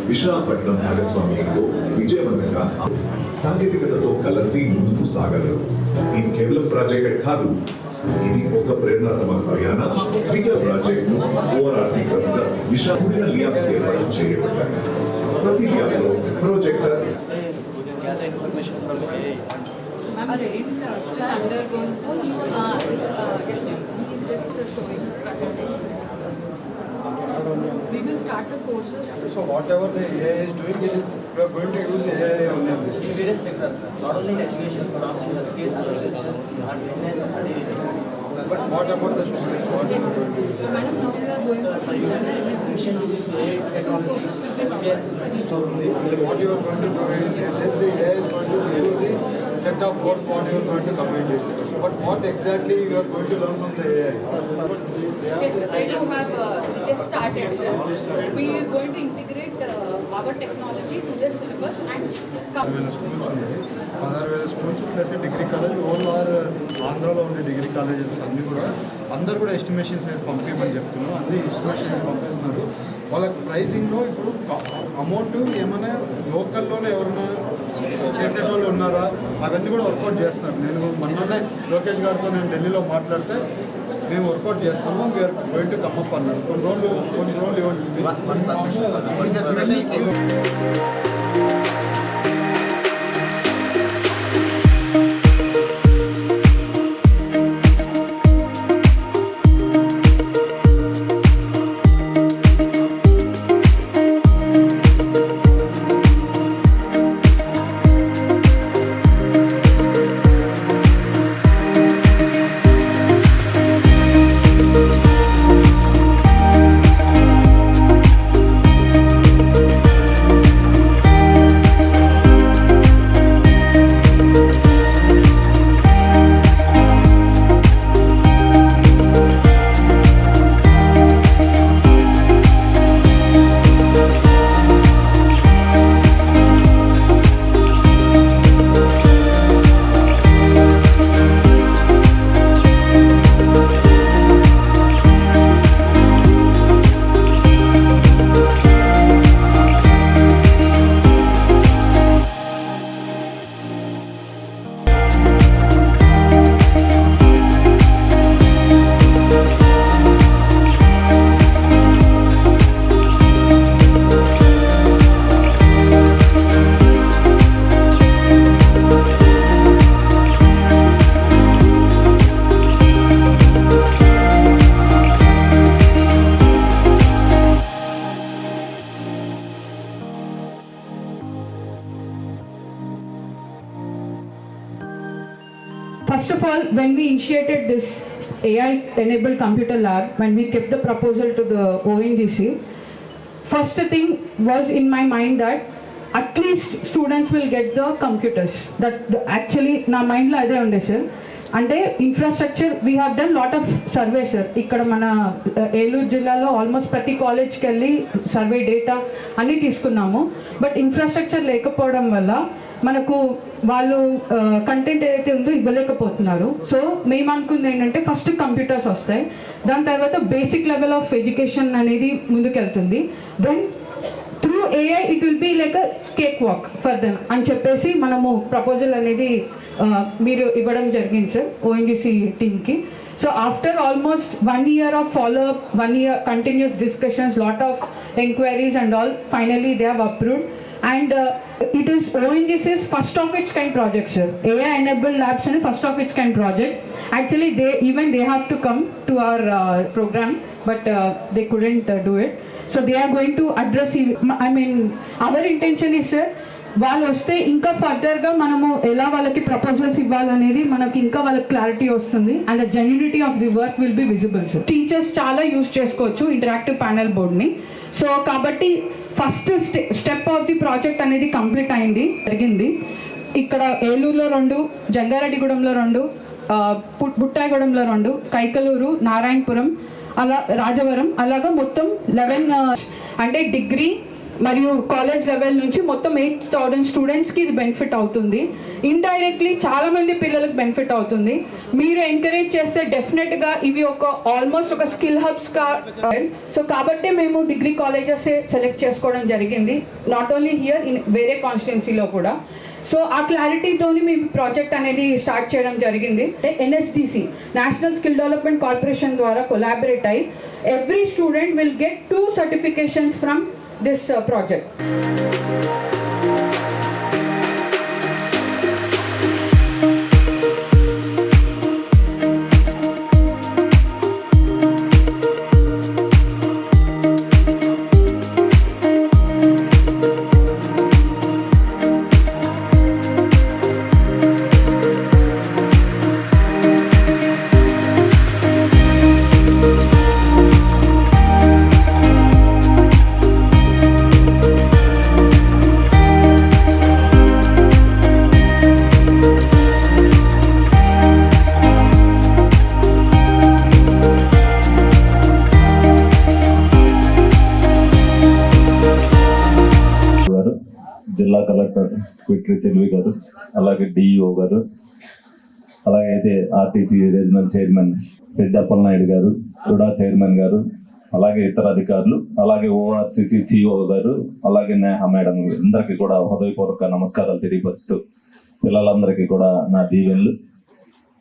విశాఖపట్నం భాగస్వామ్యంతో విజయవంతంగా సాంకేతికతతో కలిసి ముందుకు సాగలరు. ఇది కేవలం ప్రాజెక్ట్ కాదు, ఇది ఒక ప్రేరణాత్మక ప్రయాణ. ద్వితీయ ప్రాజెక్టును ఓఆర్ఆర్సీ సంస్థ విశాఖపట్నం ల్యాబ్స్ ఏర్పాటు చేయబడ్డాయి. ప్రతి ల్యాబ్లో projectors gather information from AI. Ma'am, didn't still undergone to he is just showing the presentation. We will start the courses. So whatever the AI is doing, we are going to use AI on this. In various sectors, not only in education but also in healthcare, agriculture, and business and daily life. But what about the students? What Yes, is sir. going to use? So, madam, now we are going to teach under investigation. This AI technology Courses will be taught for each. What you are going to do in this is the AI is going to give you the set of work what you are going to combine this. But what exactly you are going to learn from the AI? Yes, sir. I do have just started, sir. We are going to integrate our technology to the syllabus and come. Schools ఉన్నాయి 16,000 schools plus degree college ఓల్ ఆర్ ఆంధ్రాలో ఉండే degree colleges అన్నీ కూడా అందరు కూడా estimations వేసి పంపించమని చెప్తున్నారు. అన్ని ఎస్టిమేషన్స్ పంపిస్తున్నారు. వాళ్ళ ప్రైసింగ్లో ఇప్పుడు అమౌంట్ ఏమైనా లోకల్లోనే ఎవరైనా చేసేటోళ్ళు ఉన్నారా అవన్నీ కూడా వర్కౌట్ చేస్తున్నారు. నేను మొన్ననే లోకేష్ గారితో నేను ఢిల్లీలో మాట్లాడితే మేము వర్కౌట్ చేస్తాము, we are going to come up అన్నారు. కొన్ని రోజులు ఇవ్వండి. First of all, when we initiated this AI-enabled computer lab, when we kept the proposal to the ONGC, first thing was in my mind that at least students will get the computers. Actually, na mind lo ade unde sir. అంటే infrastructure we have done lot of survey sir. ఇక్కడ మన ఏలూరు జిల్లాలో almost ప్రతి కాలేజ్కి వెళ్ళి survey data అన్నీ తీసుకున్నాము. But infrastructure లేకపోవడం వల్ల మనకు వాళ్ళు కంటెంట్ ఏదైతే ఉందో ఇవ్వలేకపోతున్నారు. సో మేము అనుకుంది ఏంటంటే ఫస్ట్ కంప్యూటర్స్ వస్తాయి, దాని తర్వాత బేసిక్ లెవెల్ ఆఫ్ ఎడ్యుకేషన్ అనేది ముందుకెళ్తుంది. Then through AI it will be like a cakewalk for them అని చెప్పేసి మనము ప్రపోజల్ అనేది మీరు ఇవ్వడం జరిగింది సార్ ONGC టీమ్కి. So after almost 1 year of follow-up, 1 year continuous discussions, lot of enquiries and all, finally they have approved. And it is ONGC's first of its kind project, sir. AI enabled labs and first of its kind project. Actually they have to come to our program, but they couldn't do it. So they are going to address, I mean, our intention is, sir, వాళ్ళు వస్తే ఇంకా ఫర్దర్గా మనము ఎలా వాళ్ళకి proposals ఇవ్వాలనేది మనకి ఇంకా వాళ్ళకి క్లారిటీ వస్తుంది. And the genuinity of the work will be visible. Sir teachers చాలా యూజ్ చేసుకోవచ్చు ఇంటరాక్టివ్ ప్యానెల్ బోర్డ్ని. సో కాబట్టి first step of the project అనేది కంప్లీట్ జరిగింది. ఇక్కడ ఏలూరులో 2, జంగారెడ్డిగూడెంలో 2, బుట్టాయిగూడెంలో 2, కైకలూరు, నారాయణపురం, అలా రాజవరం, అలాగా మొత్తం 11 అంటే డిగ్రీ మరియు కాలేజ్ లెవెల్ నుంచి మొత్తం 8,000 స్టూడెంట్స్కి ఇది బెనిఫిట్ అవుతుంది. ఇండైరెక్ట్లీ చాలామంది పిల్లలకు బెనిఫిట్ అవుతుంది. మీరు ఎంకరేజ్ చేస్తే డెఫినెట్గా ఇవి ఆల్మోస్ట్ ఒక స్కిల్ హబ్స్గా. సో కాబట్టి మేము డిగ్రీ కాలేజెస్ సెలెక్ట్ చేసుకోవడం జరిగింది, నాట్ ఓన్లీ హియర్, ఇన్ వేరే కాన్స్టిట్యున్సీలో కూడా. సో ఆ క్లారిటీతోని మేము ప్రాజెక్ట్ అనేది స్టార్ట్ చేయడం జరిగింది. NSDC national skill development corporation ద్వారా కొలాబరేట్ అయ్యి every student will get 2 certifications from this project. జిల్లా కలెక్టర్ విక్టరీ సెల్వి గారు, అలాగే డిఈఓ గారు, అలాగే అయితే ఆర్టీసీ రీజనల్ చైర్మన్ పెద్దప్పల నాయుడు గారు, టుడా చైర్మన్ గారు, అలాగే ఇతర అధికారులు, అలాగే ఓఆర్సిసి సిఇఓ గారు, అలాగే నేహా మేడం అందరికీ కూడా హృదయపూర్వక నమస్కారాలు తెలియపరుస్తూ పిల్లలందరికీ కూడా నా దీవెనలు.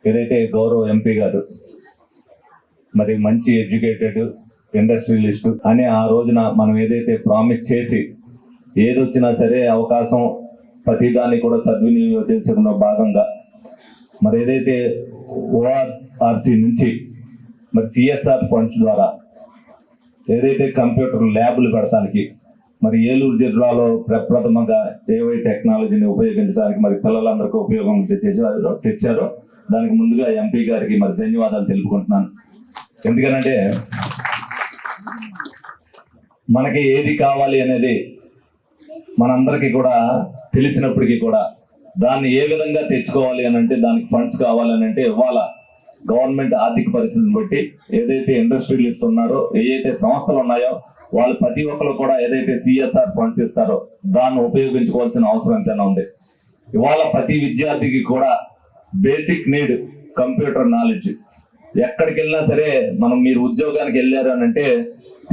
ఏదైతే గౌరవ ఎంపీ గారు మరి మంచి ఎడ్యుకేటెడ్ ఇండస్ట్రియలిస్ట్ అని ఆ రోజున మనం ఏదైతే ప్రామిస్ చేసి ఏదొచ్చినా సరే అవకాశం ప్రతిదాన్ని కూడా సద్వినియోగం చేసుకున్న భాగంగా మరి ఏదైతే ఓఆర్ఆర్సి నుంచి మరి సిఎస్ఆర్ ఫండ్స్ ద్వారా ఏదైతే కంప్యూటర్ ల్యాబ్లు పెడతానికి మరి ఏలూరు జిల్లాలో ప్రప్రథమంగా ఏఐ టెక్నాలజీని ఉపయోగించడానికి మరి పిల్లలందరికీ ఉపయోగం తెచ్చారో దానికి ముందుగా ఎంపీ గారికి మరి ధన్యవాదాలు తెలుపుకుంటున్నాను. ఎందుకనంటే మనకి ఏది కావాలి అనేది మనందరికీ కూడా తెలిసినప్పటికీ కూడా దాన్ని ఏ విధంగా తెచ్చుకోవాలి అని అంటే దానికి ఫండ్స్ కావాలి అని అంటే ఇవాళ గవర్నమెంట్ ఆర్థిక పరిస్థితిని బట్టి ఏదైతే ఇండస్ట్రియలిస్ట్ ఉన్నారో ఏదైతే సంస్థలు ఉన్నాయో వాళ్ళు ప్రతి ఒక్కరు కూడా ఏదైతే సిఎస్ఆర్ ఫండ్స్ ఇస్తారో దాన్ని ఉపయోగించుకోవాల్సిన అవసరం ఎంతైనా ఉంది. ఇవాళ ప్రతి విద్యార్థికి కూడా బేసిక్ నీడ్ కంప్యూటర్ నాలెడ్జ్. ఎక్కడికి వెళ్ళినా సరే మీరు ఉద్యోగానికి వెళ్ళారు అని అంటే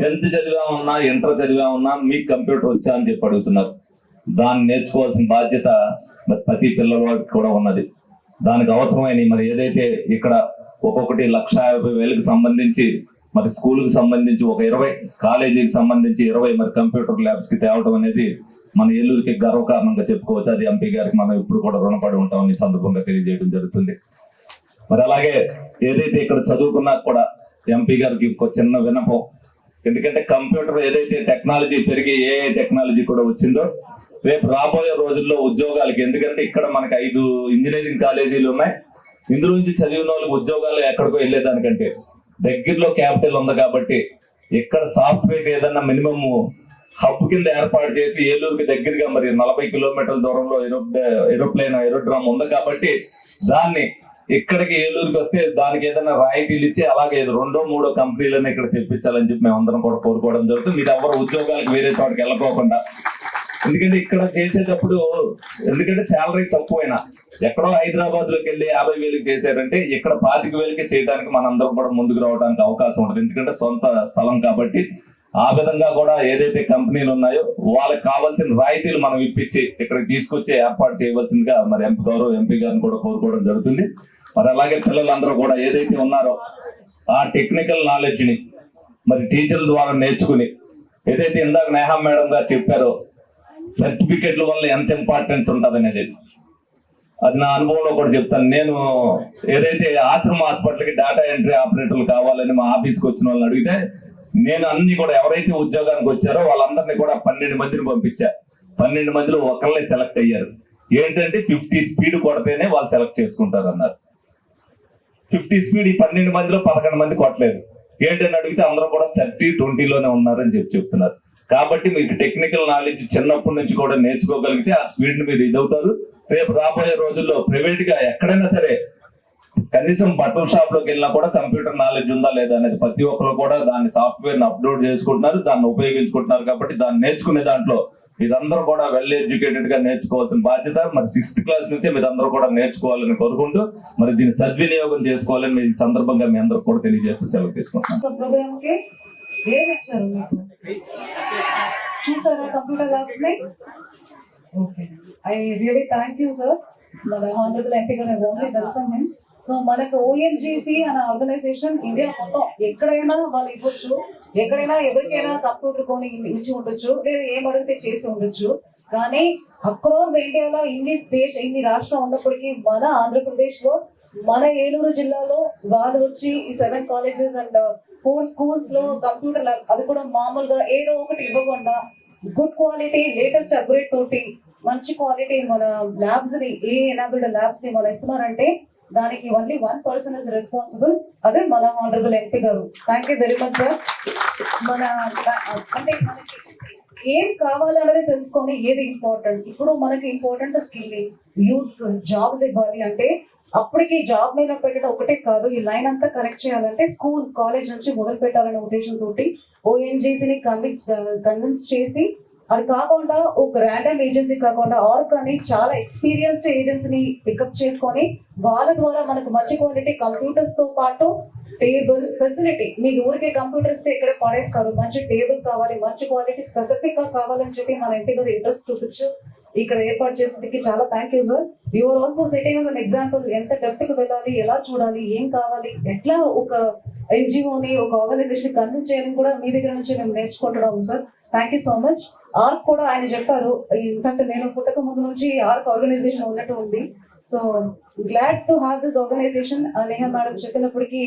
10th చదివా ఉన్నా, ఇంటర్ చదివా ఉన్నా మీకు కంప్యూటర్ వచ్చా అని చెప్పి అడుగుతున్నారు. దాన్ని నేర్చుకోవాల్సిన బాధ్యత మరి ప్రతి పిల్లవాడికి కూడా ఉన్నది. దానికి అవసరమైన మరి ఏదైతే ఇక్కడ ఒక్కొక్కటి 1,50,000కి సంబంధించి మరి స్కూల్కి సంబంధించి ఒక 20, కాలేజీకి సంబంధించి 20 మరి కంప్యూటర్ ల్యాబ్స్ కి తేవడం అనేది మన ఏలూరుకి గర్వకారణంగా చెప్పుకోవచ్చు. అది ఎంపీ గారికి మనం ఇప్పుడు కూడా రుణపడి ఉంటామని సందర్భంగా తెలియజేయడం జరుగుతుంది. మరి అలాగే ఏదైతే ఇక్కడ చదువుకున్నా కూడా ఎంపీ గారికి ఒక చిన్న విన్నపం. ఎందుకంటే కంప్యూటర్ ఏదైతే టెక్నాలజీ పెరిగి ఏఐ టెక్నాలజీ కూడా వచ్చిందో రేపు రాబోయే రోజుల్లో ఉద్యోగాలకి, ఎందుకంటే ఇక్కడ మనకి 5 ఇంజనీరింగ్ కాలేజీలు ఉన్నాయి. ఇందులో నుంచి చదివిన వాళ్ళకి ఉద్యోగాలు ఎక్కడికో వెళ్ళేదానికంటే దగ్గరలో క్యాపిటల్ ఉంది కాబట్టి ఇక్కడ సాఫ్ట్వేర్ ఏదన్నా మినిమం హబ్ కింద ఏర్పాటు చేసి ఏలూరుకి దగ్గరగా మరి 40 కిలోమీటర్ల దూరంలో ఏరోడ్రామ్ ఉంది కాబట్టి దాన్ని ఇక్కడికి ఏలూరుకి వస్తే దానికి ఏదైనా రాయితీలు ఇచ్చి అలాగే 2, 3 కంపెనీలను ఇక్కడ తెప్పించాలని చెప్పి మేమందరం కూడా కోరుకోవడం జరుగుతుంది. మీరు ఎవరు ఉద్యోగాలకు వేరే చోటకి వెళ్ళకోకుండా, ఎందుకంటే ఇక్కడ చేసేటప్పుడు ఎందుకంటే శాలరీ తక్కువైనా ఎక్కడో హైదరాబాద్ లోకి వెళ్ళి 50,000కి చేశారంటే ఇక్కడ 25,000కి చేయడానికి మనందరం కూడా ముందుకు రావడానికి అవకాశం ఉంటుంది. ఎందుకంటే సొంత స్థలం కాబట్టి ఆ విధంగా కూడా ఏదైతే కంపెనీలు ఉన్నాయో వాళ్ళకి కావాల్సిన రాయితీలు మనం ఇప్పించి ఇక్కడికి తీసుకొచ్చి ఏర్పాటు చేయవలసిందిగా మరి గౌరవ ఎంపీ గారిని కూడా కోరుకోవడం జరుగుతుంది. మరి అలాగే పిల్లలందరూ కూడా ఏదైతే ఉన్నారో ఆ టెక్నికల్ నాలెడ్జ్ ని మరి టీచర్ల ద్వారా నేర్చుకుని ఏదైతే ఇందాక నేహా మేడం గారు చెప్పారో సర్టిఫికెట్ల వల్ల ఎంత ఇంపార్టెన్స్ ఉంటుంది అనేది అది నా అనుభవంలో కూడా చెప్తాను. నేను ఏదైతే ఆశ్రమ హాస్పిటల్కి డేటా ఎంట్రీ ఆపరేటర్లు కావాలని మా ఆఫీస్కి వచ్చిన వాళ్ళని అడిగితే నేను అన్ని కూడా ఎవరైతే ఉద్యోగానికి వచ్చారో వాళ్ళందరినీ కూడా 12 మందిని పంపించా. 12 మందిలో ఒకళ్ళే సెలెక్ట్ అయ్యారు. ఏంటంటే 50 స్పీడ్ కొడితేనే వాళ్ళు సెలెక్ట్ చేసుకుంటారు అన్నారు. 50 స్పీడ్ ఈ 12 మందిలో 11 మంది కొట్టలేదు. ఏంటని అడిగితే అందరూ కూడా 30-20లోనే ఉన్నారని చెప్తున్నారు. కాబట్టి మీకు టెక్నికల్ నాలెడ్జ్ చిన్నప్పటి నుంచి కూడా నేర్చుకోగలిగితే ఆ స్పీడ్ ని మీరు ఇదవుతారు. రేపు రాబోయే రోజుల్లో ప్రైవేట్ గా ఎక్కడైనా సరే కనీసం బట్టల షాప్ లోకి వెళ్ళినా కూడా కంప్యూటర్ నాలెడ్జ్ ఉందా లేదా అనేది ప్రతి ఒక్కరు కూడా దాన్ని సాఫ్ట్వేర్ ని అప్లోడ్ చేసుకుంటున్నారు, దాన్ని ఉపయోగించుకుంటున్నారు. కాబట్టి దాన్ని నేర్చుకునే దాంట్లో మీరందరూ కూడా వెల్ ఎడ్యుకేటెడ్ గా నేర్చుకోవాల్సిన బాధ్యత మరి 6th క్లాస్ నుంచే మీరందరూ కూడా నేర్చుకోవాలని కోరుకుంటూ మరి దీన్ని సద్వినియోగం చేసుకోవాలని మీ సందర్భంగా మీ అందరూ కూడా తెలియజేస్తూ సెలవు తీసుకుంటున్నాను. ప్రోగ్రామ్ కి ఏమి ఇచ్చారు మీకు? చూసారా కంప్యూటర్ ల్యాబ్స్ ని? Okay, I really thank you sir. మన హానరబుల్ ఎంపీ గారు ఓన్లీ వెల్కమ్ హిమ్. సో మనకు ఓఎన్జీసీ అనే ఆర్గనైజేషన్ ఇండియా మొత్తం ఎక్కడైనా వాళ్ళు ఇవ్వచ్చు, ఎక్కడైనా ఎవరికైనా కంప్యూటర్ కొని ఇచ్చి ఉండొచ్చు, లేదా ఏం అడిగితే చేసి ఉండొచ్చు. కానీ అక్రాస్ ఇండియాలో ఇన్ని రాష్ట్రం ఉన్నప్పటికీ మన ఆంధ్రప్రదేశ్ లో మన ఏలూరు జిల్లాలో వాళ్ళు వచ్చి ఈ 7 colleges అండ్ 4 schools లో కంప్యూటర్ ల్యాబ్, అది కూడా మామూలుగా ఏదో ఒకటి ఇవ్వకుండా గుడ్ క్వాలిటీ లేటెస్ట్ అప్గ్రేడ్ తోటి మంచి క్వాలిటీ మన ల్యాబ్స్ ని ఎనాబుల్డ్ ల్యాబ్స్ ని మనం ఇస్తున్నారంటే దానికి ఓన్లీ 1 person ఇస్ రెస్పాన్సిబుల్, అదే మన హానరబుల్ ఎంపీ గారు. Thank you very much sir. మన అంటే మనకి ఏం కావాలనేది తెలుసుకొని ఏది ఇంపార్టెంట్. ఇప్పుడు మనకి ఇంపార్టెంట్ స్కిల్లింగ్, యూత్స్ జాబ్స్ ఇవ్వాలి అంటే అప్పటికి జాబ్ మీద పెట్టడం ఒకటే కాదు, ఈ లైన్ అంతా కరెక్ట్ చేయాలంటే స్కూల్ కాలేజ్ నుంచి మొదలు పెట్టాలనే ఉద్దేశంతో ఓఎన్జీసీని కన్విన్స్ చేసి, అది కాకుండా ఒక ర్యాండమ్ ఏజెన్సీ కాకుండా ఆర్క్ అని చాలా ఎక్స్పీరియన్స్డ్ ఏజెన్సీని పికప్ చేసుకొని వాళ్ళ ద్వారా మనకు మంచి క్వాలిటీ కంప్యూటర్స్ తో పాటు టేబుల్ ఫెసిలిటీ, మీకు ఊరికే కంప్యూటర్ ఇస్తే ఇక్కడ పడేస్తారు, మంచి టేబుల్ కావాలి, మంచి క్వాలిటీ స్పెసిఫిక్ గా కావాలని చెప్పి మన ఎంపీ గారు ఇంట్రెస్ట్ చూపించు ఇక్కడ ఏర్పాటు చేసేందుకు చాలా thank you sir. You are also setting us an example, ఎంత డెప్త్ కి వెళ్ళాలి, ఎలా చూడాలి, ఏం కావాలి, ఎట్లా ఒక ఎన్జిఓని ఒక ఆర్గనైజేషన్ కన్విన్స్ చేయాలని కూడా మీ దగ్గర నుంచి మేము నేర్చుకుంటున్నాము sir. Thank you so much. ఆర్క్ కూడా ఆయన చెప్పారు, ఇన్ఫాక్ట్ నేను పుట్టక ముందు నుంచి ఆర్క్ ఆర్గనైజేషన్ ఉన్నట్టు ఉంది. So glad to have this organization. Neha madam చెప్పినప్పటికీ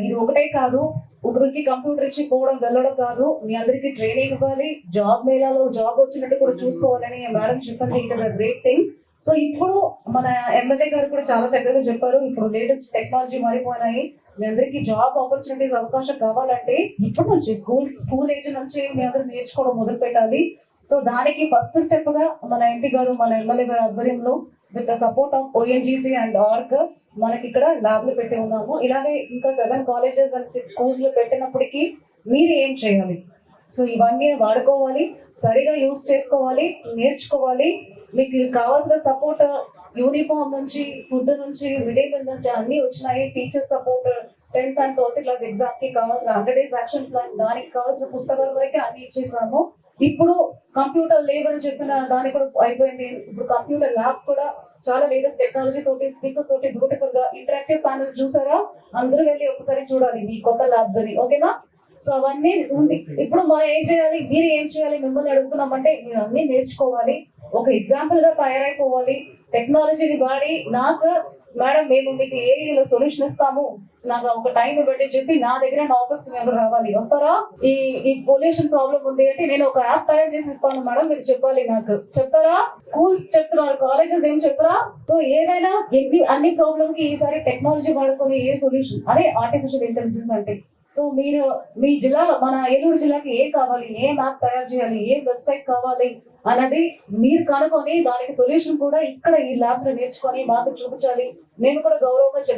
ఇది ఒకటే కాదు, ఒకరికి కంప్యూటర్ ఇచ్చి పోవడం వెళ్ళడం కాదు, మీ అందరికి ట్రైనింగ్ ఇవ్వాలి, జాబ్ మేళాలో జాబ్ వచ్చినట్టు కూడా చూసుకోవాలని మేడం చెప్పింది. It is a great thing. So ఇప్పుడు మన ఎమ్మెల్యే గారు కూడా చాలా చక్కగా చెప్పారు, ఇప్పుడు లేటెస్ట్ టెక్నాలజీ మారిపోయినాయి, మీ అందరికి జాబ్ ఆపర్చునిటీస్ అవకాశం కావాలంటే ఇప్పుడు నుంచి స్కూల్ ఏజ్ నుంచి మీ అందరూ నేర్చుకోవడం మొదలు పెట్టాలి. సో దానికి ఫస్ట్ స్టెప్ గా మన ఎంపీ గారు మన ఎమ్మెల్యే గారి ఆధ్వర్యంలో with the support of ONGC and arc మనకి ఇక్కడ ల్యాబ్లు పెట్టి ఉన్నాము. ఇలాగే ఇంకా 7 colleges అండ్ 6 schools లో పెట్టినప్పటికీ మీరు ఏం చేయాలి? సో ఇవన్నీ వాడుకోవాలి, సరిగా యూజ్ చేసుకోవాలి, నేర్చుకోవాలి. మీకు కావాల్సిన సపోర్ట్ యూనిఫామ్ నుంచి, ఫుడ్ నుంచి, మిడ్ డే మీల్ నుంచి అన్ని వచ్చినాయి. Teacher support 10th and 12th class exam కి కావాల్సిన 100 days యాక్షన్ ప్లాన్, దానికి కావాల్సిన పుస్తకాల వరకు అన్ని ఇచ్చేసాము. ఇప్పుడు కంప్యూటర్ లేవ్ అని చెప్పిన దానికి కూడా అయిపోయింది. ఇప్పుడు కంప్యూటర్ ల్యాబ్స్ కూడా చాలా లేటెస్ట్ టెక్నాలజీ తోటి, స్పీకర్స్ తోటి బ్యూటిఫుల్ గా ఇంటరాక్టివ్ ప్యానల్ చూసారా? అందరూ వెళ్ళి ఒకసారి చూడాలి మీ కొత్త ల్యాబ్స్ అని, ఓకేనా? సో అవన్నీ ఉంది. ఇప్పుడు మనం ఏం చేయాలి, మీరు ఏం చేయాలి మిమ్మల్ని అడుగుతున్నామంటే మీరు అన్ని నేర్చుకోవాలి, ఒక ఎగ్జాంపుల్ గా తయారైపోవాలి. టెక్నాలజీని వాడి నాకు మేడం మేము మీకు ఏరియాలో సొల్యూషన్ ఇస్తాము, నాకు ఒక టైం ఇవ్వండి చెప్పి నా దగ్గర నా ఆఫీస్ కి ఎవరు రావాలి, వస్తారా? ఈ పొల్యూషన్ ప్రాబ్లం ఉంది అంటే నేను ఒక యాప్ తయారు చేసి ఇస్తాను మేడం, మీరు చెప్పాలి, నాకు చెప్తారా? స్కూల్స్ చెప్తున్నారు, కాలేజెస్ ఏం చెప్పరా? సో ఏదైనా అన్ని ప్రాబ్లమ్ కి ఈసారి టెక్నాలజీ వాడుకొని ఏ సొల్యూషన్, అదే ఆర్టిఫిషియల్ ఇంటెలిజెన్స్ అంటే. సో మీరు మీ జిల్లాలో, మన ఏలూరు జిల్లాకి ఏ కావాలి, ఏ మ్యాప్ తయారు చేయాలి, ఏ వెబ్సైట్ కావాలి అన్నది మీరు కనుక్కొని దానికి సొల్యూషన్ కూడా ఇక్కడ ఈ ల్యాబ్స్ లో నేర్చుకొని మాకు చూపించాలి. మేము కూడా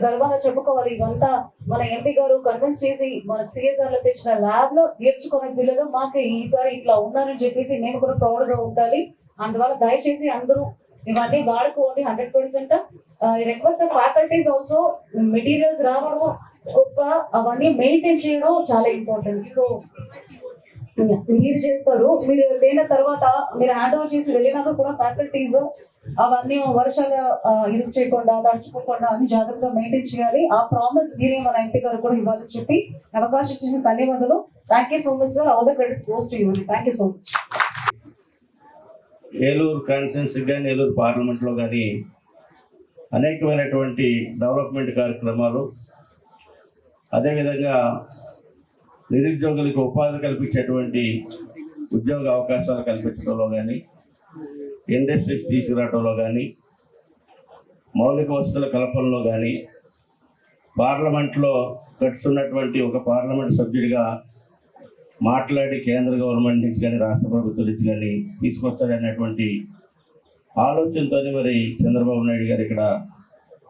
గర్వంగా చెప్పుకోవాలి, ఇవంతా మన ఎంపీ గారు కన్విన్స్ చేసి మనకు సిఎస్ఆర్ లో తెచ్చిన ల్యాబ్ లో నేర్చుకునే పిల్లలు మాకు ఈసారి ఇట్లా ఉన్నారని చెప్పేసి మేము కూడా ప్రౌడ్ గా ఉండాలి. అందువల్ల దయచేసి అందరూ ఇవన్నీ వాడుకోండి 100%. Request the faculties also, materials రావడం గొప్ప, అవన్నీ మెయింటైన్ చేయడం చాలా ఇంపార్టెంట్. సో మీరు చేస్తారు, మీరు లేన తర్వాత మీరు హ్యాండ్ ఓవర్ చేసి వెళ్ళినాక కూడా ఫ్యాకల్టీస్ అవన్నీ వర్షాలు ఇది చేయకుండా, తడుచుకోకుండా అన్ని జాగ్రత్తగా మెయింటైన్ చేయాలి. ఆ ప్రామిస్ మీరే మన ఎంపీ గారు కూడా ఇవ్వాలని చెప్పి అవకాశం ఇచ్చిన ధన్యవాదాలు. Thank you so much sir. All the credit goes to you. Thank you so much. Eluru constituency కానీ ఏలూరు పార్లమెంట్లో కానీ అనేకమైనటువంటి డెవలప్మెంట్ కార్యక్రమాలు, అదేవిధంగా నిరుద్యోగులకు ఉపాధి కల్పించేటువంటి ఉద్యోగ అవకాశాలు కల్పించడంలో కానీ, ఇండస్ట్రీస్ తీసుకురావడంలో కానీ, మౌలిక వసతుల కల్పనలో కానీ, పార్లమెంట్లో గడుస్తున్నటువంటి ఒక పార్లమెంట్ సభ్యుడిగా మాట్లాడి కేంద్ర గవర్నమెంట్ నుంచి కానీ రాష్ట్ర ప్రభుత్వం నుంచి కానీ తీసుకొస్తాడనేటువంటి ఆలోచనతోనే మరి చంద్రబాబు నాయుడు గారు ఇక్కడ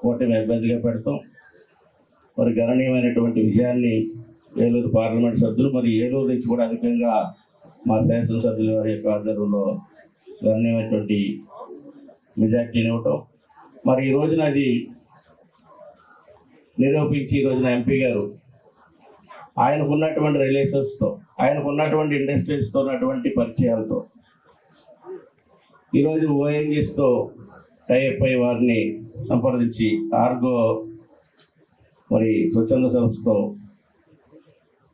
కూటమి ఇబ్బందిగా పెడతాం. మరి గణనీయమైనటువంటి విజయాన్ని ఏలూరు పార్లమెంట్ సభ్యులు మరి ఏలూరు నుంచి కూడా అధికంగా మా శాసనసభ్యుల వారి యొక్క ఆధ్వర్యంలో గణనీయమైనటువంటి మెజార్టీని ఇవ్వటం, మరి ఈ రోజున అది నిరూపించి ఈ రోజున ఎంపీ గారు ఆయనకున్నటువంటి రిలేషన్స్తో, ఆయనకున్నటువంటి ఇండస్ట్రీస్తో ఉన్నటువంటి పరిచయాలతో ఈరోజు ఓఎన్జీస్తో టైఅప్ అయ్యి వారిని సంప్రదించి ఆర్గో మరి స్వచ్ఛంద సంస్థతో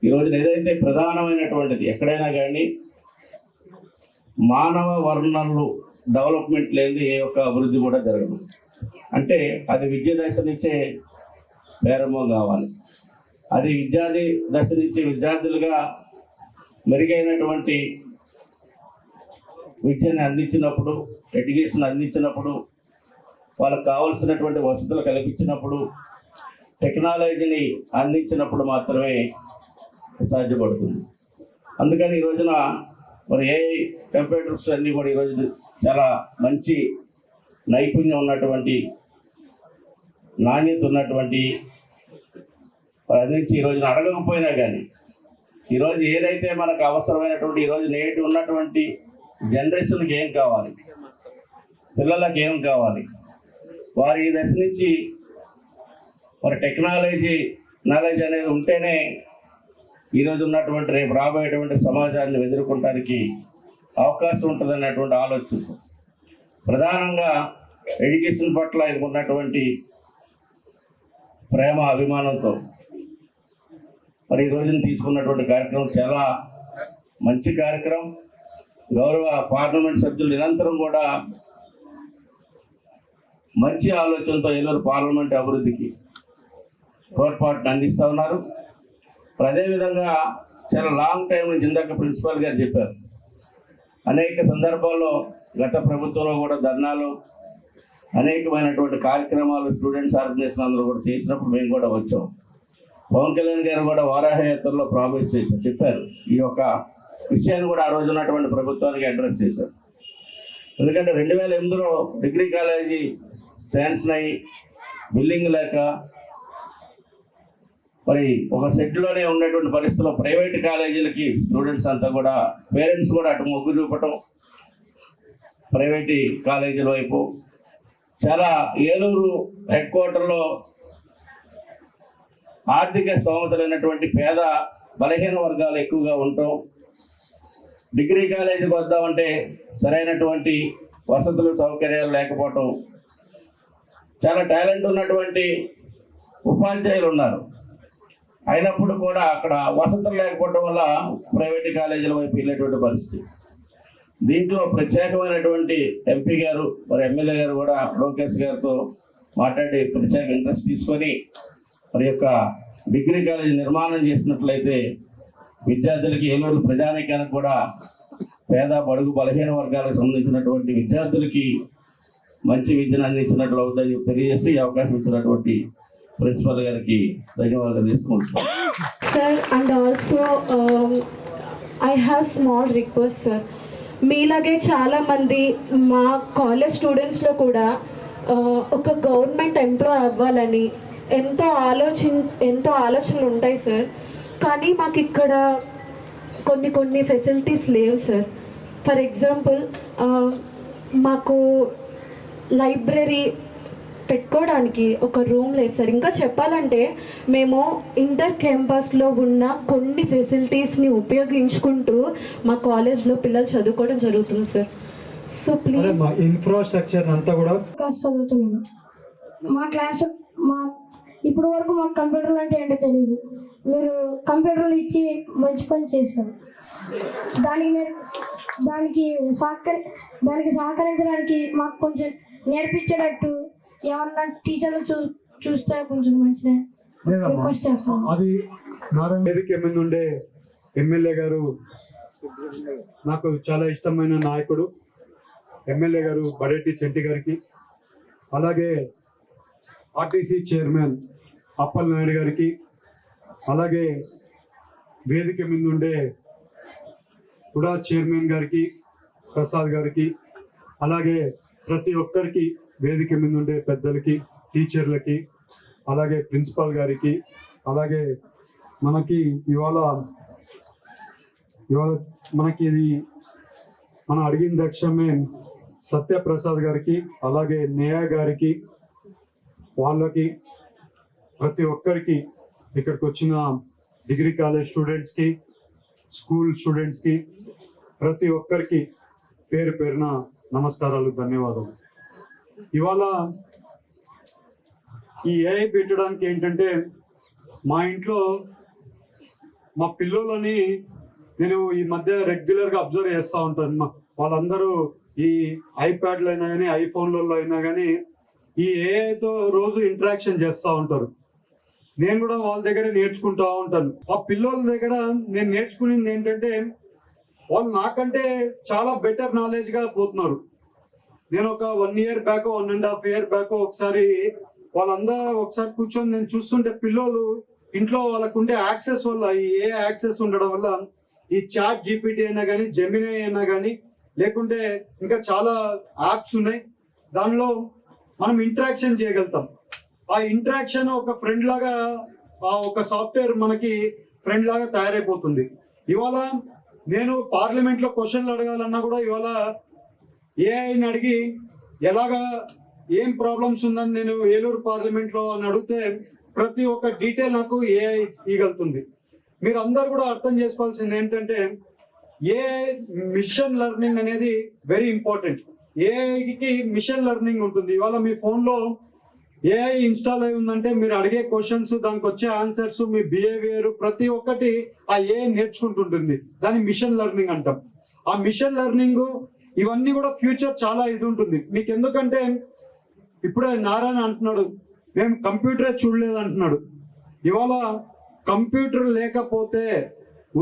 ఈరోజు ఏదైతే ప్రధానమైనటువంటిది ఎక్కడైనా కానీ మానవ వనరులు డెవలప్మెంట్ లేని ఏ ఒక్క అభివృద్ధి కూడా జరగదు. అంటే అది విద్య దశ నుంచే ప్రారంభం కావాలి. అది దశ నుంచి విద్యార్థులుగా మెరుగైనటువంటి విద్యను అందించినప్పుడు, ఎడ్యుకేషన్ అందించినప్పుడు, వాళ్ళకు కావాల్సినటువంటి వసతులు కల్పించినప్పుడు, టెక్నాలజీని అందించినప్పుడు మాత్రమే సాధ్యపడుతుంది. అందుకని ఈ రోజున మరి ఏఐ కంప్యూటర్స్ అన్నీ కూడా ఈరోజు చాలా మంచి నైపుణ్యం ఉన్నటువంటి, నాణ్యత ఉన్నటువంటి అందించి ఈ రోజున అడగకపోయినా కానీ ఈరోజు ఏదైతే మనకు అవసరమైనటువంటి ఈరోజు నేటి ఉన్నటువంటి జనరేషన్కి ఏం కావాలి, పిల్లలకు ఏం కావాలి, వారి ఈ దశ నుంచి మరి టెక్నాలజీ నాలెడ్జ్ అనేది ఉంటేనే ఈరోజు ఉన్నటువంటి రేపు రాబోయేటువంటి సమాజాన్ని ఎదుర్కొనడానికి అవకాశం ఉంటుందన్నటువంటి ఆలోచన ప్రధానంగా ఎడ్యుకేషన్ పట్ల ఆయనకు ఉన్నటువంటి ప్రేమ అభిమానంతో మరి ఈ రోజున తీసుకున్నటువంటి కార్యక్రమం చాలా మంచి కార్యక్రమం. గౌరవ పార్లమెంట్ సభ్యులు నిరంతరం కూడా మంచి ఆలోచనతో ఏలూరు పార్లమెంట్ అభివృద్ధికి తోడ్పాటును అందిస్తూ ఉన్నారు. అదేవిధంగా చాలా లాంగ్ టైం నుంచి ఇందాక ప్రిన్సిపాల్ గారు చెప్పారు, అనేక సందర్భాల్లో గత ప్రభుత్వంలో కూడా ధర్నాలు, అనేకమైనటువంటి కార్యక్రమాలు స్టూడెంట్స్ ఆర్గనైజేషన్ అందరూ కూడా చేసినప్పుడు మేము కూడా వచ్చాం. పవన్ కళ్యాణ్ గారు కూడా వారాహ యాత్రలో ప్రామిస్ చేశారు, చెప్పారు. ఈ యొక్క విషయాన్ని కూడా ఆ రోజు ఉన్నటువంటి ప్రభుత్వానికి అడ్రస్ చేశారు. ఎందుకంటే 2008లో డిగ్రీ కాలేజీ శాంక్షన్ అయ్యి బిల్డింగ్ లేక మరి ఒక సెట్లోనే ఉన్నటువంటి పరిస్థితుల్లో ప్రైవేట్ కాలేజీలకి స్టూడెంట్స్ అంతా కూడా పేరెంట్స్ కూడా అటు మొగ్గు చూపటం, ప్రైవేట్ కాలేజీల వైపు చాలా ఏలూరు హెడ్ క్వార్టర్లో ఆర్థిక స్తోమత లేనటువంటి పేద బలహీన వర్గాలు ఎక్కువగా ఉండటం, డిగ్రీ కాలేజీకి వద్దామంటే సరైనటువంటి వసతులు సౌకర్యాలు లేకపోవటం, చాలా టాలెంట్ ఉన్నటువంటి ఉపాధ్యాయులు ఉన్నారు, అయినప్పుడు కూడా అక్కడ వసతులు లేకపోవడం వల్ల ప్రైవేట్ కాలేజీల వైపు వెళ్ళేటువంటి పరిస్థితి. దీంట్లో ప్రత్యేకమైనటువంటి ఎంపీ గారు మరి ఎమ్మెల్యే గారు కూడా లోకేష్ గారితో మాట్లాడి ప్రత్యేక ఇంట్రెస్ట్ తీసుకొని మరి యొక్క డిగ్రీ కాలేజీ నిర్మాణం చేసినట్లయితే విద్యార్థులకి ఏలూరు ప్రజానీకానికి కూడా పేద బడుగు బలహీన వర్గాలకు సంబంధించినటువంటి విద్యార్థులకి మంచి విద్యను అందించినట్లు అవుతుందని తెలియజేసి ఈ అవకాశం ఇచ్చినటువంటి ప్రిన్సిపల్ గారికి ధన్యవాదాలు తీసుకుంటున్నాను. Sir, and also I have small request sir. మీలాగే చాలామంది మా కాలేజ్ స్టూడెంట్స్లో కూడా ఒక గవర్నమెంట్ ఎంప్లాయ్ అవ్వాలని ఎంతో ఆలోచనలు ఉంటాయి సార్. కానీ మాకు ఇక్కడ కొన్ని ఫెసిలిటీస్ లేవు సార్. ఫర్ ఎగ్జాంపుల్ మాకు లైబ్రరీ పెట్టుకోవడానికి ఒక రూమ్ లేదు సార్. ఇంకా చెప్పాలంటే మేము ఇంటర్ క్యాంపస్లో ఉన్న కొన్ని ఫెసిలిటీస్ని ఉపయోగించుకుంటూ మా కాలేజ్లో పిల్లలు చదువుకోవడం జరుగుతుంది సార్. సో ప్లీజ్ మా ఇన్ఫ్రాస్ట్రక్చర్ అంతా కూడా చదువుతున్నాను. మా క్లాస్ ఇప్పుడు వరకు మాకు కంప్యూటర్లు అంటే ఏంటో తెలియదు. మీరు కంప్యూటర్లు ఇచ్చి మంచి పని చేశారు. దానికి సహకరించడానికి మాకు కొంచెం నేర్పించేటట్టు ఎవరన్నా టీచర్లు చూస్తే కొంచెం మంచిగా రిక్వెస్ట్ చేస్తాను. అది నారాయణ వేదిక ముందు ఉండే ఎమ్మెల్యే గారు నాకు చాలా ఇష్టమైన నాయకుడు, ఎమ్మెల్యే గారు బడేటి చెంటి గారికి, అలాగే ఆర్టీసీ చైర్మన్ అప్పల్ నాయుడు గారికి, అలాగే వేదిక మీద ఉండే కూడా చైర్మన్ గారికి, ప్రసాద్ గారికి, అలాగే ప్రతి ఒక్కరికి వేదిక మీద ఉండే పెద్దలకి, టీచర్లకి, అలాగే ప్రిన్సిపాల్ గారికి, అలాగే మనకి ఇవాళ మనకి ఇది మనం అడిగిన లక్ష్యమే సత్యప్రసాద్ గారికి, అలాగే నేహా గారికి, వాళ్ళకి ప్రతి ఒక్కరికి ఇక్కడికి వచ్చిన డిగ్రీ కాలేజ్ స్టూడెంట్స్కి, స్కూల్ స్టూడెంట్స్కి, ప్రతి ఒక్కరికి పేరు పేరున నమస్కారాలు, ధన్యవాదాలు. ఇవాళ ఈ ఏఐ పెట్టడానికి ఏంటంటే, మా ఇంట్లో మా పిల్లలని నేను ఈ మధ్య రెగ్యులర్గా అబ్జర్వ్ చేస్తూ ఉంటాను. వాళ్ళందరూ ఈ ఐప్యాడ్లో అయినా కానీ, ఐఫోన్లలో అయినా కానీ ఈ ఏఐతో రోజు ఇంటరాక్షన్ చేస్తూ ఉంటారు. నేను కూడా వాళ్ళ దగ్గర నేర్చుకుంటా ఉంటాను. ఆ పిల్లల దగ్గర నేను నేర్చుకునేది ఏంటంటే, వాళ్ళు నాకంటే చాలా బెటర్ నాలెడ్జ్గా పోతున్నారు. నేను ఒక 1 year బ్యాక్, 1.5 year బ్యాక్ ఒకసారి వాళ్ళందరూ ఒకసారి కూర్చొని నేను చూస్తుంటే, పిల్లలు ఇంట్లో వాళ్ళకు ఉండే యాక్సెస్ వల్ల, ఈ ఏ యాక్సెస్ ఉండడం వల్ల ఈ చాట్ జీపీటీ అయినా కానీ, జెమినీ అయినా కానీ, లేకుంటే ఇంకా చాలా యాప్స్ ఉన్నాయి, దానిలో మనం ఇంటరాక్షన్ చేయగలుగుతాం. ఆ ఇంటరాక్షన్ ఒక ఫ్రెండ్ లాగా, ఒక సాఫ్ట్వేర్ మనకి ఫ్రెండ్ లాగా తయారైపోతుంది. ఇవాళ నేను పార్లమెంట్లో క్వశ్చన్లు అడగాలన్నా కూడా ఇవాళ ఏఐని అడిగి ఎలాగా ఏం ప్రాబ్లమ్స్ ఉందని నేను ఏలూరు పార్లమెంట్లో అని అడిగితే ప్రతి ఒక్క డీటెయిల్ నాకు ఏఐ ఇవ్వగలుగుతుంది. మీరు అందరు కూడా అర్థం చేసుకోవాల్సింది ఏంటంటే, ఏఐ మిషన్ లెర్నింగ్ అనేది వెరీ ఇంపార్టెంట్. ఏఐకి మిషన్ లెర్నింగ్ ఉంటుంది. ఇవాళ మీ ఫోన్లో ఏఐ ఇన్స్టాల్ అయి ఉందంటే మీరు అడిగే క్వశ్చన్స్, దానికి వచ్చే ఆన్సర్స్, మీ బిహేవియర్ ప్రతి ఒక్కటి ఆ ఏఐ నేర్చుకుంటుంటుంది. దాన్ని మిషన్ లెర్నింగ్ అంటాం. ఆ మిషన్ లెర్నింగ్ ఇవన్నీ కూడా ఫ్యూచర్ చాలా ఇది ఉంటుంది మీకు. ఎందుకంటే ఇప్పుడే నారాయణ అంటున్నాడు, మేము కంప్యూటరే చూడలేదు అంటున్నాడు. ఇవాళ కంప్యూటర్ లేకపోతే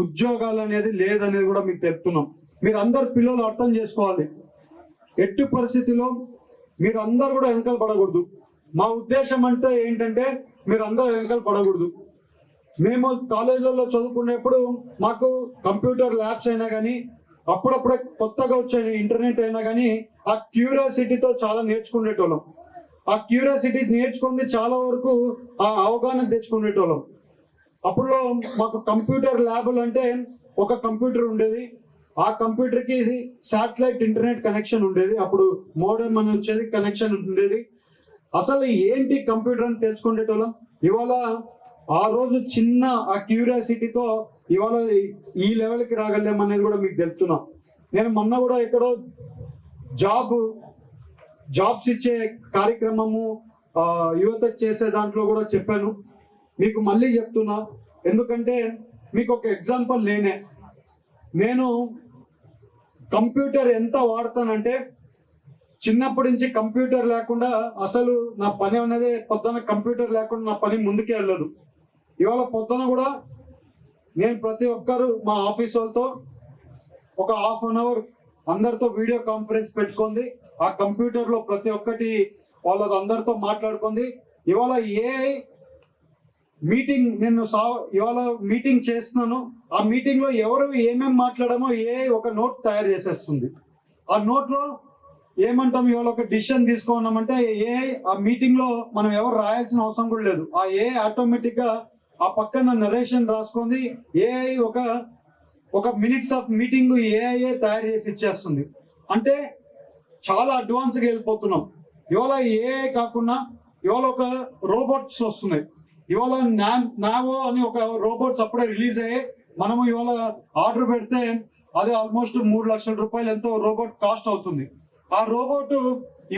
ఉద్యోగాలు అనేది లేదనేది కూడా మీకు తెలుపుతున్నాం. మీరు అందరు పిల్లలు అర్థం చేసుకోవాలి. ఎట్టి పరిస్థితిలో మీరు అందరు కూడా వెనకాల పడకూడదు. మా ఉద్దేశం అంటే ఏంటంటే, మీరు అందరూ వెనకాల పడకూడదు. మేము కాలేజీలలో చదువుకునేప్పుడు మాకు కంప్యూటర్ ల్యాబ్స్ అయినా కానీ, అప్పుడప్పుడే కొత్తగా వచ్చే ఇంటర్నెట్ అయినా కానీ, ఆ క్యూరియాసిటీతో చాలా నేర్చుకునేటోళ్ళం. ఆ క్యూరియాసిటీ నేర్చుకుంది చాలా వరకు ఆ అవగాహన తెచ్చుకునేటోళ్ళం. అప్పుడు మాకు కంప్యూటర్ ల్యాబులు అంటే ఒక కంప్యూటర్ ఉండేది. ఆ కంప్యూటర్కి శాటిలైట్ ఇంటర్నెట్ కనెక్షన్ ఉండేది. అప్పుడు మోడెమ్ అని వచ్చేది, కనెక్షన్ ఉండేది. అసలు ఏంటి కంప్యూటర్ అని తెలుసుకునేటోళ్ళం. ఇవాళ ఆ రోజు చిన్న ఆ క్యూరియాసిటీతో ఇవాళ ఈ లెవెల్కి రాగలేం అనేది కూడా మీకు తెలుపుతున్నా. నేను మొన్న కూడా ఎక్కడో జాబ్స్ ఇచ్చే కార్యక్రమము యువతకు చేసే దాంట్లో కూడా చెప్పాను. మీకు మళ్ళీ చెప్తున్నా, ఎందుకంటే మీకు ఒక ఎగ్జాంపుల్ నేను కంప్యూటర్ ఎంత వాడతానంటే, చిన్నప్పటి నుంచి కంప్యూటర్ లేకుండా అసలు నా పని అనేది, పొద్దున కంప్యూటర్ లేకుండా నా పని ముందుకే వెళ్ళదు. ఇవాళ పొద్దున కూడా నేను ప్రతి ఒక్కరు మా ఆఫీస్ వాళ్ళతో ఒక 1/2 hour అందరితో వీడియో కాన్ఫరెన్స్ పెట్టుకుంది. ఆ కంప్యూటర్లో ప్రతి ఒక్కటి వాళ్ళతో అందరితో మాట్లాడుకుంది. ఇవాళ ఏఐ మీటింగ్ ఇవాళ మీటింగ్ చేస్తున్నాను. ఆ మీటింగ్ లో ఎవరు ఏమేమి మాట్లాడామో ఏఐ ఒక నోట్ తయారు చేసేస్తుంది. ఆ నోట్ లో ఏమంటాం, ఇవాళ ఒక డిసిషన్ తీసుకున్నామంటే ఏఐ ఆ మీటింగ్ లో మనం ఎవరు రాయాల్సిన అవసరం కూడా లేదు. ఆ ఏఐ ఆటోమేటిక్ గా ఆ పక్కన నరేషన్ రాసుకుంది. ఏఐ ఒక మినిట్స్ ఆఫ్ మీటింగ్ ఏఐ తయారు చేసి ఇచ్చేస్తుంది. అంటే చాలా అడ్వాన్స్ గా వెళ్ళిపోతున్నాం. ఇవాళ ఏఐ కాకుండా ఇవాళ ఒక రోబోట్స్ వస్తున్నాయి. ఇవాళ నావో అని ఒక రోబోట్స్ అప్పుడే రిలీజ్ అయ్యాయి. మనము ఇవాళ ఆర్డర్ పెడితే అది ఆల్మోస్ట్ 3 లక్షల రూపాయలు ఎంతో రోబోట్ కాస్ట్ అవుతుంది. ఆ రోబోట్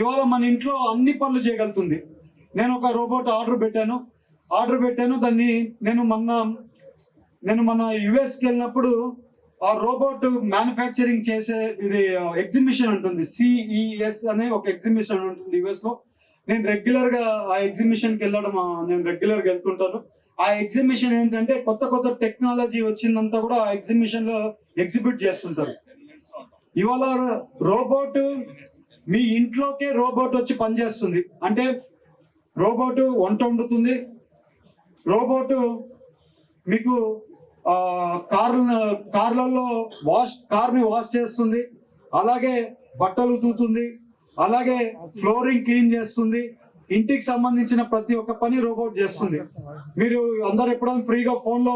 ఇవాళ మన ఇంట్లో అన్ని పనులు చేయగలుగుతుంది. నేను ఒక రోబోట్ ఆర్డర్ పెట్టాను. దాన్ని నేను మన యుఎస్కి వెళ్ళినప్పుడు ఆ రోబోట్ మ్యానుఫ్యాక్చరింగ్ చేసే ఇది ఎగ్జిబిషన్ ఉంటుంది, CES అనే ఒక ఎగ్జిబిషన్ ఉంటుంది యుఎస్ లో. నేను రెగ్యులర్ గా ఆ ఎగ్జిబిషన్ కి వెళ్ళడం నేను రెగ్యులర్ గా వెళ్తుంటాను. ఆ ఎగ్జిబిషన్ ఏంటంటే కొత్త టెక్నాలజీ వచ్చిందంతా కూడా ఆ ఎగ్జిబిషన్ లో ఎగ్జిబిట్ చేస్తుంటారు. ఇవాళ రోబోట్ మీ ఇంట్లోకే రోబోట్ వచ్చి పనిచేస్తుంది. అంటే రోబోట్ వంట వండుతుంది, రోబోట్ మీకు కార్లలో కార్ని వాష్ చేస్తుంది, అలాగే బట్టలు ఉతుకుతుంది, అలాగే ఫ్లోరింగ్ క్లీన్ చేస్తుంది, ఇంటికి సంబంధించిన ప్రతి ఒక్క పని రోబోట్ చేస్తుంది. మీరు అందరు ఎప్పుడైనా ఫ్రీగా ఫోన్ లో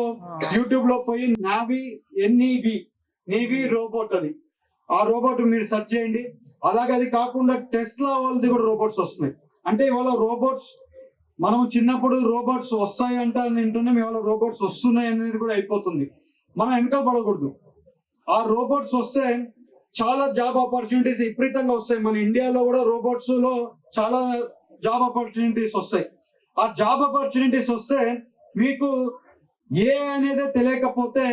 యూట్యూబ్ లో పోయి నేవీ రోబోట్, అది ఆ రోబోట్ మీరు సెర్చ్ చేయండి. అలాగే అది కాకుండా టెస్లా వాళ్ళది కూడా రోబోట్స్ వస్తున్నాయి. అంటే ఇవాళ రోబోట్స్, మనం చిన్నప్పుడు రోబోట్స్ వస్తాయి అంటే వింటున్నాం, ఇవాళ రోబోట్స్ వస్తున్నాయి అనేది కూడా అయిపోతుంది. మనం వెనక పడకూడదు. ఆ రోబోట్స్ వస్తే చాలా జాబ్ ఆపర్చునిటీస్ విపరీతంగా వస్తాయి. మన ఇండియాలో కూడా రోబోట్స్ లో చాలా జాబ్ ఆపర్చునిటీస్ వస్తాయి. ఆ జాబ్ ఆపర్చునిటీస్ వస్తే మీకు ఏ అనేది తెలియకపోతే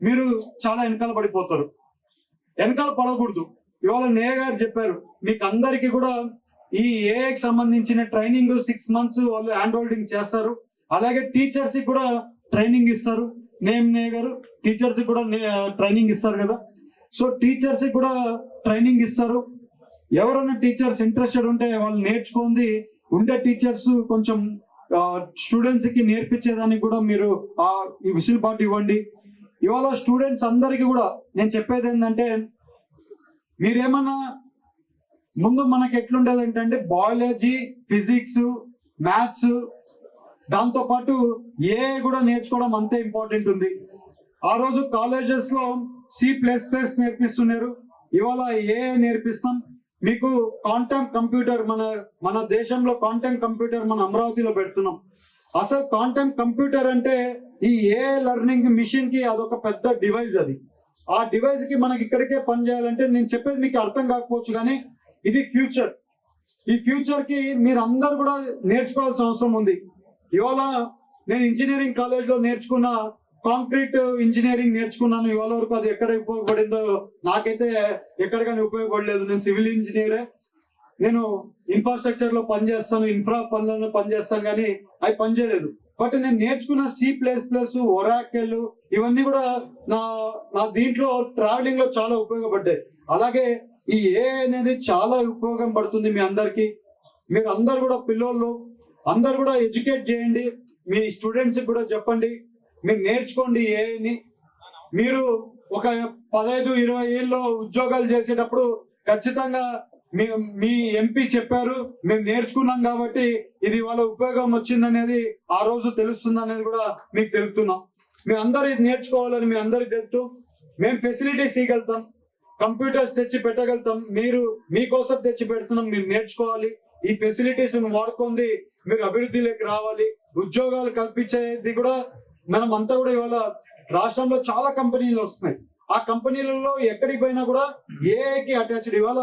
మీరు చాలా వెనకాల పడిపోతారు. వెనకాల పడకూడదు. ఇవాళ నేయ గారు చెప్పారు, మీకు అందరికి కూడా ఈ ఏఐకి సంబంధించిన ట్రైనింగ్ 6 months వాళ్ళు హ్యాండ్ హోల్డింగ్ చేస్తారు. అలాగే టీచర్స్ కి కూడా ట్రైనింగ్ ఇస్తారు. నేయ గారు టీచర్స్ కి కూడా ట్రైనింగ్ ఇస్తారు కదా. సో టీచర్స్ కి కూడా ట్రైనింగ్ ఇస్తారు. ఎవరైనా టీచర్స్ ఇంట్రెస్టెడ్ ఉంటే వాళ్ళు నేర్చుకుంది ఉండే టీచర్స్ కొంచెం స్టూడెంట్స్ కి నేర్పించేదానికి కూడా మీరు ఈ విసులుబాటు ఇవ్వండి. ఇవాళ స్టూడెంట్స్ అందరికీ కూడా నేను చెప్పేది ఏంటంటే, మీరేమన్నా ముందు మనకి ఎట్లుండేది ఏంటంటే బయాలజీ, ఫిజిక్స్, మ్యాథ్స్, దాంతో పాటు ఏ కూడా నేర్చుకోవడం అంతే ఇంపార్టెంట్ ఉంది. ఆ రోజు కాలేజెస్ లో C++ నేర్పిస్తున్నారు. ఇవాళ ఏ నేర్పిస్తాం. మీకు క్వాంటమ్ కంప్యూటర్, మన దేశంలో క్వాంటమ్ కంప్యూటర్ మన అమరావతిలో పెడుతున్నాం. అసలు క్వాంటమ్ కంప్యూటర్ అంటే ఈ ఏ లెర్నింగ్ మిషన్ కి అదొక పెద్ద డివైస్. అది ఆ డివైస్ కి మనకి ఇక్కడికే పని చేయాలంటే, నేను చెప్పేది మీకు అర్థం కాకపోవచ్చు కానీ ఇది ఫ్యూచర్. ఈ ఫ్యూచర్ కి మీరు అందరు కూడా నేర్చుకోవాల్సిన అవసరం ఉంది. ఇవాళ నేను ఇంజనీరింగ్ కాలేజ్ లో నేర్చుకున్న కాంక్రీట్ ఇంజనీరింగ్ నేర్చుకున్నాను. ఇవాళ వరకు అది ఎక్కడ ఉపయోగపడిందో నాకైతే ఎక్కడికైనా ఉపయోగపడలేదు. నేను సివిల్ ఇంజనీరే. నేను ఇన్ఫ్రాస్ట్రక్చర్ లో పనిచేస్తాను, ఇన్ఫ్రా పనులను పనిచేస్తాను, కానీ అవి పనిచేయలేదు. బట్ నేను నేర్చుకున్న C++, ఒరాకిల్, ఇవన్నీ కూడా నా దీంట్లో ట్రావెలింగ్ లో చాలా ఉపయోగపడ్డాయి. అలాగే ఈ ఏ అనేది చాలా ఉపయోగం పడుతుంది మీ అందరికి. మీరు అందరు కూడా పిల్లలు అందరు కూడా ఎడ్యుకేట్ చేయండి. మీ స్టూడెంట్స్ కూడా చెప్పండి, మీరు నేర్చుకోండి ఏని. మీరు ఒక 15-20 ఏళ్ళలో ఉద్యోగాలు చేసేటప్పుడు ఖచ్చితంగా మీ ఎంపీ చెప్పారు, మేము నేర్చుకున్నాం కాబట్టి ఇది వాళ్ళ ఉపయోగం వచ్చిందనేది ఆ రోజు తెలుస్తుంది అనేది కూడా మీకు తెలుపుతున్నాం. మీ అందరు ఇది నేర్చుకోవాలని మీ అందరికి తెలుపుతూ, మేము ఫెసిలిటీస్ ఇవ్వగలుగుతాం, కంప్యూటర్స్ తెచ్చి పెట్టగలుగుతాం, మీకోసం తెచ్చి పెడుతున్నాం, మీరు నేర్చుకోవాలి. ఈ ఫెసిలిటీస్ వాడుకోండి, మీరు అభివృద్ధిలోకి రావాలి. ఉద్యోగాలు కల్పించేది కూడా మనం అంతా కూడా ఇవాళ రాష్ట్రంలో చాలా కంపెనీలు వస్తున్నాయి. ఆ కంపెనీలలో ఎక్కడికి పోయినా కూడా ఏఐకి అటాచ్డ్. ఇవాళ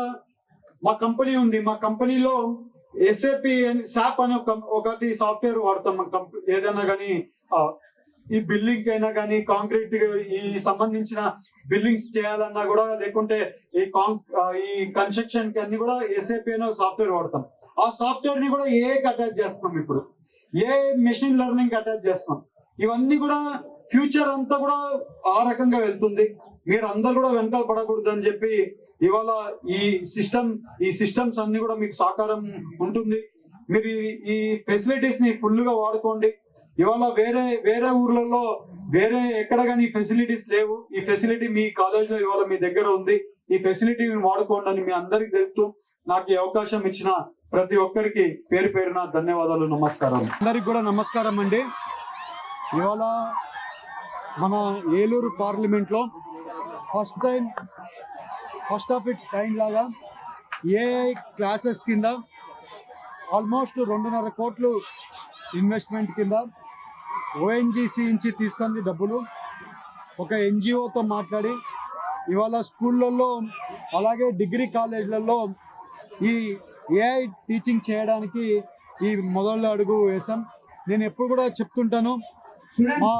మా కంపెనీ ఉంది. మా కంపెనీలో SAP అనే ఒకటి సాఫ్ట్వేర్ వాడతాం. మన ఏదైనా కానీ ఈ బిల్డింగ్ అయినా కానీ, కాంక్రీట్ ఈ సంబంధించిన బిల్డింగ్స్ చేయాలన్నా కూడా, లేకుంటే ఈ కన్స్ట్రక్షన్ కి అన్ని కూడా SAP అనే సాఫ్ట్వేర్ వాడతాం. ఆ సాఫ్ట్వేర్ ని కూడా ఏఐకి అటాచ్ చేస్తున్నాం. ఇప్పుడు మెషిన్ లెర్నింగ్ అటాచ్ చేస్తున్నాం. ఇవన్నీ కూడా ఫ్యూచర్ అంతా కూడా ఆ రకంగా వెళ్తుంది. మీరు అందరు కూడా వెనకాల పడకూడదు అని చెప్పి ఇవాళ ఈ సిస్టమ్స్ అన్ని కూడా మీకు సహకారం ఉంటుంది. మీరు ఈ ఫెసిలిటీస్ ని ఫుల్ గా వాడుకోండి. ఇవాళ వేరే ఊర్లలో వేరే ఎక్కడ కానీ ఫెసిలిటీస్ లేవు. ఈ ఫెసిలిటీ మీ కాలేజ్ లో ఇవాళ మీ దగ్గర ఉంది. ఈ ఫెసిలిటీని వాడుకోండి అని మీ అందరికి తెలుపుతూ, నాకు ఈ అవకాశం ఇచ్చిన ప్రతి ఒక్కరికి పేరు పేరున ధన్యవాదాలు, నమస్కారం. అందరికి కూడా నమస్కారం అండి. ఇవాళ మన ఏలూరు పార్లమెంట్ లో ఫస్ట్ ఆఫ్ ఇట్ కైండ్ లాగా ఏఐ క్లాసెస్ కింద ఆల్మోస్ట్ 2.5 కోట్లు ఇన్వెస్ట్మెంట్ కింద ONGC నుంచి తీసుకుంది డబ్బులు. ఒక NGOతో మాట్లాడి ఇవాళ స్కూళ్ళల్లో అలాగే డిగ్రీ కాలేజీలలో ఈ ఏఐ టీచింగ్ చేయడానికి ఈ మొదలు అడుగు వేసాం. నేను ఎప్పుడు కూడా చెప్తుంటాను, మా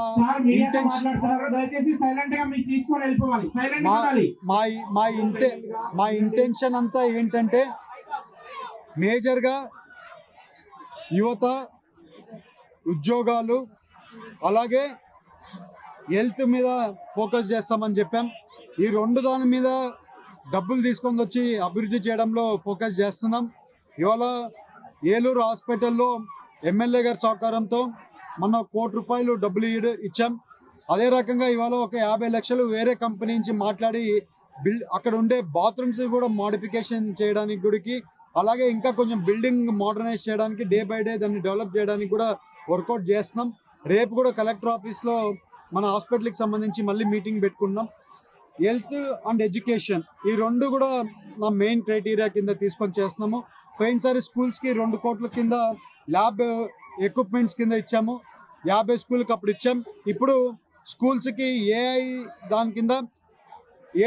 ఇంటెన్షన్ అంతా ఏంటంటే మేజర్గా యువత, ఉద్యోగాలు, అలాగే హెల్త్ మీద ఫోకస్ చేస్తామని చెప్పాం. ఈ 2 దాని మీద డబ్బులు తీసుకొని వచ్చి అభివృద్ధి చేయడంలో ఫోకస్ చేస్తున్నాం. ఇవాళ ఏలూరు హాస్పిటల్లో ఎమ్మెల్యే గారి సహకారంతో మొన్న ₹1 కోటి డబ్బులు ఇచ్చాం. అదే రకంగా ఇవాళ ఒక 50 లక్షలు వేరే కంపెనీ నుంచి మాట్లాడి అక్కడ ఉండే బాత్రూమ్స్ కూడా మోడిఫికేషన్ చేయడానికి గుడికి అలాగే ఇంకా కొంచెం బిల్డింగ్ మోడర్నైజ్ చేయడానికి డే బై డే దాన్ని డెవలప్ చేయడానికి కూడా వర్కౌట్ చేస్తున్నాం. రేపు కూడా కలెక్టర్ ఆఫీస్లో మన హాస్పిటల్కి సంబంధించి మళ్ళీ మీటింగ్ పెట్టుకున్నాం. హెల్త్ అండ్ ఎడ్యుకేషన్ ఈ రెండు కూడా నా మెయిన్ క్రైటీరియా కింద తీసుకొని చేస్తున్నాము. పోయినసారి స్కూల్స్కి 2 కోట్ల కింద ల్యాబ్ ఎక్విప్మెంట్స్ కింద ఇచ్చాము. 50 స్కూల్కి అప్పుడు ఇచ్చాం. ఇప్పుడు స్కూల్స్కి ఏఐ దాని కింద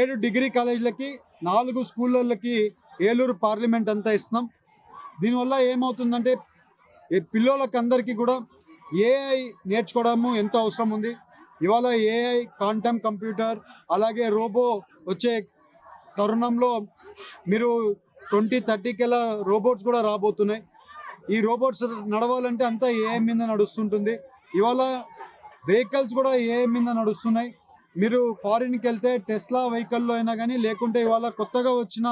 7 డిగ్రీ కాలేజీలకి 4 స్కూళ్ళకి ఏలూరు పార్లమెంట్ అంతా ఇస్తున్నాం. దీనివల్ల ఏమవుతుందంటే పిల్లలకి అందరికీ కూడా ఏఐ నేర్చుకోవడము ఎంతో అవసరం ఉంది. ఇవాళ ఏఐ క్వాంటమ్ కంప్యూటర్ అలాగే రోబో వచ్చే తరుణంలో మీరు 2030 కల్లా రోబోట్స్ కూడా రాబోతున్నాయి. ఈ రోబోట్స్ నడవాలంటే అంతా ఏఐ మీద నడుస్తుంటుంది. ఇవాళ వెహికల్స్ కూడా ఏఐ మీద నడుస్తున్నాయి. మీరు ఫారిన్కి వెళ్తే టెస్లా వెహికల్లో అయినా కానీ లేకుంటే ఇవాళ కొత్తగా వచ్చిన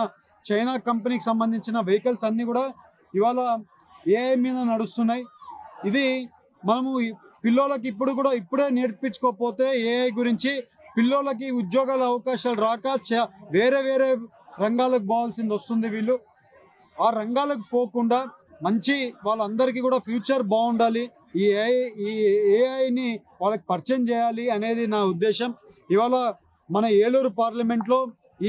చైనా కంపెనీకి సంబంధించిన వెహికల్స్ అన్నీ కూడా ఇవాళ ఏఐ మీద నడుస్తున్నాయి. ఇది మనము పిల్లలకి ఇప్పుడే నేర్పించుకోకపోతే ఏఐ గురించి పిల్లలకి ఉద్యోగాల అవకాశాలు రాక వేరే రంగాలకు పోవాల్సింది వస్తుంది. వీళ్ళు ఆ రంగాలకు పోకుండా మంచి వాళ్ళందరికీ కూడా ఫ్యూచర్ బాగుండాలి, ఈ ఏఐని వాళ్ళకి పరిచయం చేయాలి అనేది నా ఉద్దేశం. ఇవాళ మన ఏలూరు పార్లమెంట్లో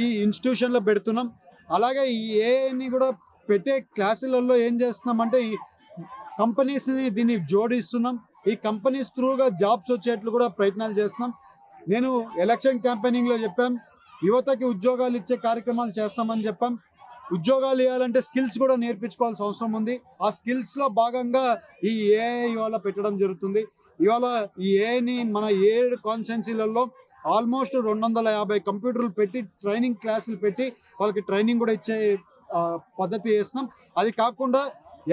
ఈ ఇన్స్టిట్యూషన్లో పెడుతున్నాం. అలాగే ఈ ఏఐని కూడా పెట్టే క్లాసులలో ఏం చేస్తున్నామంటే ఈ కంపెనీస్ని దీన్ని జోడిస్తున్నాం. ఈ కంపెనీస్ త్రూగా జాబ్స్ వచ్చేట్లు కూడా ప్రయత్నాలు చేస్తున్నాం. నేను ఎలక్షన్ క్యాంపెయినింగ్లో చెప్పాం, యువతకి ఉద్యోగాలు ఇచ్చే కార్యక్రమాలు చేస్తామని చెప్పాం. ఉద్యోగాలు ఇవ్వాలంటే స్కిల్స్ కూడా నేర్పించుకోవాల్సిన అవసరం ఉంది. ఆ స్కిల్స్లో భాగంగా ఈ ఏఐ ఇవాళ పెట్టడం జరుగుతుంది. ఇవాళ ఈ ఏఐని మన 7 కాన్స్టిట్యున్సీలలో ఆల్మోస్ట్ 250 కంప్యూటర్లు పెట్టి ట్రైనింగ్ క్లాసులు పెట్టి వాళ్ళకి ట్రైనింగ్ కూడా ఇచ్చే పద్ధతి చేస్తున్నాం. అది కాకుండా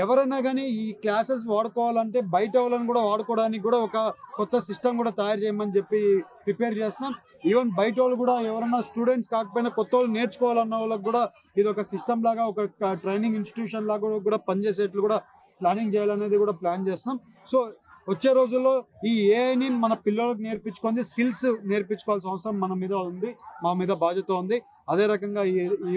ఎవరైనా కానీ ఈ క్లాసెస్ వాడుకోవాలంటే బయట వాళ్ళని కూడా వాడుకోవడానికి కూడా ఒక కొత్త సిస్టమ్ కూడా తయారు చేయమని చెప్పి ప్రిపేర్ చేస్తున్నాం. ఈవెన్ బయట వాళ్ళు కూడా ఎవరైనా స్టూడెంట్స్ కాకపోయినా కొత్త వాళ్ళు నేర్చుకోవాలన్న వాళ్ళకి కూడా ఇది ఒక సిస్టమ్ లాగా ఒక ట్రైనింగ్ ఇన్స్టిట్యూషన్ లాగా కూడా పనిచేసేట్లు కూడా ప్లానింగ్ చేయాలనేది కూడా ప్లాన్ చేస్తున్నాం. సో వచ్చే రోజుల్లో ఈ ఏఐని మన పిల్లలకు నేర్పించుకొని స్కిల్స్ నేర్పించుకోవాల్సిన అవసరం మన మీద ఉంది, మా మీద బాధ్యత ఉంది. అదే రకంగా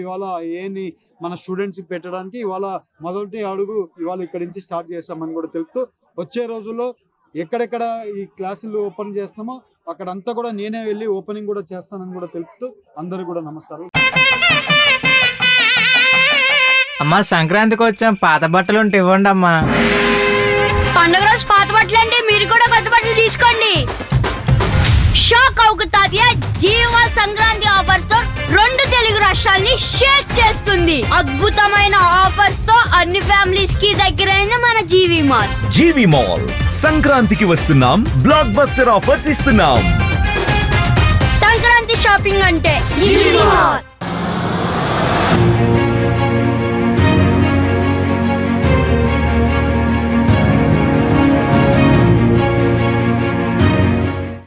ఇవాళ ఏఐని మన స్టూడెంట్స్కి పెట్టడానికి ఇవాళ మొదటి అడుగు ఇవాళ ఇక్కడి నుంచి స్టార్ట్ చేస్తామని కూడా తెలుపుతూ వచ్చే రోజుల్లో ఎక్కడెక్కడ ఈ క్లాసులు ఓపెన్ చేస్తున్నామో అక్కడంతా కూడా నేనే వెళ్ళి ఓపెనింగ్ కూడా చేస్తానని కూడా తెలుపుతూ అందరికీ కూడా నమస్కారం. అమ్మా సంక్రాంతికి వచ్చాం, పాత బట్టలు ఉంటే ఇవ్వండి అమ్మా. పండుగ రోజు పాత బట్టలు అంటే మీరు కూడా కొత్త బట్టలు తీసుకోండి. షాక్ అవుతాదియ జీవమాల్ సంక్రాంతి ఆఫర్స్ తో 2 తెలుగు రాష్ట్రాల్ని షేక్ చేస్తుంది. అద్భుతమైన ఆఫర్స్ తో అన్ని ఫ్యామిలీస్ కి దగ్గరైన మన జీవి మాల్ సంక్రాంతికి వస్తున్నాం, బ్లాక్ బస్టర్ ఆఫర్స్ ఇస్తున్నాం. సంక్రాంతి షాపింగ్ అంటే జీవి మాల్.